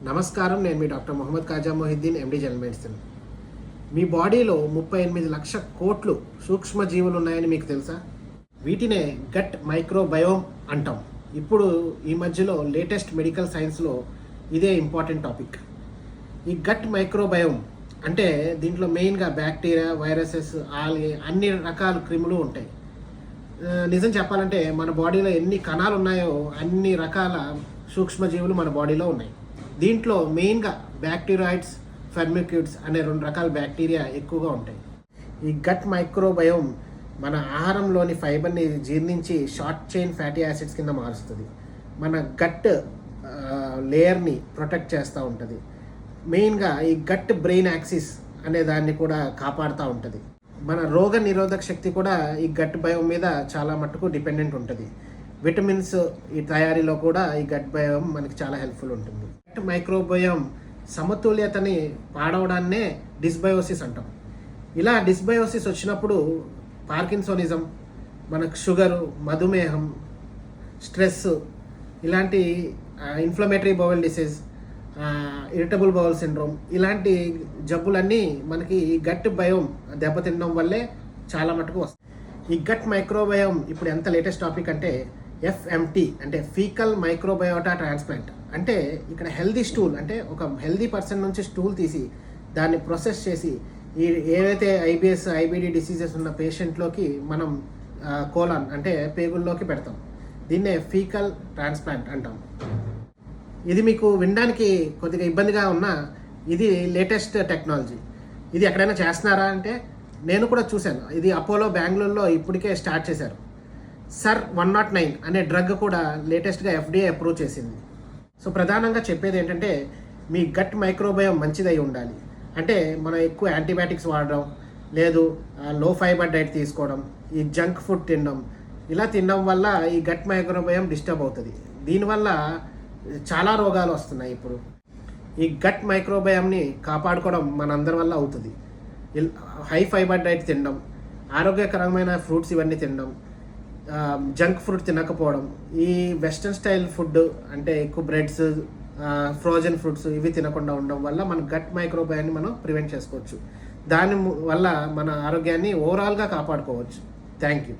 నమస్కారం, నేను మీ doctor Mohammed Khaja Mohiddin, MD general medicine. మీ బాడీలో 38 లక్షల కోట్లు సూక్ష్మజీవులు ఉన్నాయని మీకు తెలుసా? వీటినే గట్ మైక్రోబయోమ్ అంటాం. ఇప్పుడు ఈ మధ్యలో లేటెస్ట్ మెడికల్ సైన్స్లో ఇదే ఇంపార్టెంట్ టాపిక్. ఈ గట్ మైక్రోబయోమ్ అంటే దీంట్లో మెయిన్గా బ్యాక్టీరియా, వైరసెస్, ఆల్గే, అన్ని రకాల క్రిములు ఉంటాయి. నిజం చెప్పాలంటే మన బాడీలో ఎన్ని కణాలు ఉన్నాయో అన్ని రకాల సూక్ష్మజీవులు మన బాడీలో ఉన్నాయి. దీంట్లో మెయిన్గా బ్యాక్టీరియాయిడ్స్, ఫెర్మిక్యూట్స్ అనే 2 రకాల బ్యాక్టీరియా ఎక్కువగా ఉంటాయి. ఈ గట్ మైక్రోబయోమ్ మన ఆహారంలోని ఫైబర్ని జీర్ణించి షార్ట్ చైన్ ఫ్యాటీ యాసిడ్స్ కింద మారుస్తుంది. మన గట్ లేయర్ని ప్రొటెక్ట్ చేస్తూ ఉంటుంది. మెయిన్గా ఈ గట్ బ్రెయిన్ యాక్సిస్ అనే దాన్ని కూడా కాపాడుతూ ఉంటుంది. మన రోగ నిరోధక శక్తి కూడా ఈ గట్ బయోమ్ మీద చాలా మట్టుకు డిపెండెంట్ ఉంటుంది. విటమిన్స్ ఈ తయారీలో కూడా ఈ గట్ బయోమ్ మనకి చాలా హెల్ప్ఫుల్ ఉంటుంది. గట్ మైక్రోబయోమ్ సమతుల్యతని పాడవడాన్నే డిస్బయోసిస్ అంటాం. ఇలా డిస్బయోసిస్ వచ్చినప్పుడు పార్కిన్సోనిజం, మనకు షుగరు, మధుమేహం, స్ట్రెస్, ఇలాంటి inflammatory bowl disease, irritable bowel syndrome, ఇలాంటి జబ్బులన్నీ మనకి ఈ గట్ బయోమ్ దెబ్బతినడం వల్లే చాలా మటుకు వస్తాయి. ఈ గట్ మైక్రోబయోమ్ ఇప్పుడు ఎంత లేటెస్ట్ టాపిక్ అంటే ఎఫ్ఎంటీ అంటే ఫీకల్ మైక్రోబయోటా ట్రాన్స్ప్లాంట్. అంటే ఇక్కడ హెల్దీ స్టూల్ అంటే ఒక హెల్దీ పర్సన్ నుంచి స్టూల్ తీసి దాన్ని ప్రాసెస్ చేసి ఈ ఏవైతే ఐబిఎస్, ఐబిడి డిసీజెస్ ఉన్న పేషెంట్లోకి మనం కోలాన్ అంటే పేగుల్లోకి పెడతాం. దీన్నే ఫీకల్ ట్రాన్స్ప్లాంట్ అంటాం. ఇది మీకు వినడానికి కొద్దిగా ఇబ్బందిగా ఉన్నా ఇది లేటెస్ట్ టెక్నాలజీ. ఇది ఎక్కడైనా చేస్తున్నారా అంటే నేను కూడా చూశాను. ఇది అపోలో బెంగళూరులో ఇప్పటికే స్టార్ట్ చేశారు. సర్ 109 అనే డ్రగ్ కూడా లేటెస్ట్గా ఎఫ్డిఏ అప్రూవ్ చేసింది. సో ప్రధానంగా చెప్పేది ఏంటంటే మీ గట్ మైక్రోబయోమ్ మంచిదై ఉండాలి. అంటే మనం ఎక్కువ యాంటీబయాటిక్స్ వాడడం, లేదు లో ఫైబర్ డైట్ తీసుకోవడం, ఈ జంక్ ఫుడ్ తినడం, ఇలా తినడం వల్ల ఈ గట్ మైక్రోబయోమ్ డిస్టర్బ్ అవుతుంది. దీనివల్ల చాలా రోగాలు వస్తున్నాయి. ఇప్పుడు ఈ గట్ మైక్రోబయోమ్ని కాపాడుకోవడం మనందరి వల్ల అవుతుంది. హై ఫైబర్ డైట్ తినడం, ఆరోగ్యకరమైన ఫ్రూట్స్ ఇవన్నీ తినడం, జంక్ ఫుడ్ తినకపోవడం, ఈ వెస్ట్రన్ స్టైల్ ఫుడ్ అంటే ఎక్కువ బ్రెడ్స్, ఫ్రోజన్ ఫ్రూట్స్ ఇవి తినకుండా ఉండడం వల్ల మన గట్ మైక్రోబయాన్ని మనం ప్రివెంట్ చేసుకోవచ్చు. దాని వల్ల మన ఆరోగ్యాన్ని ఓవరాల్గా కాపాడుకోవచ్చు. Thank you.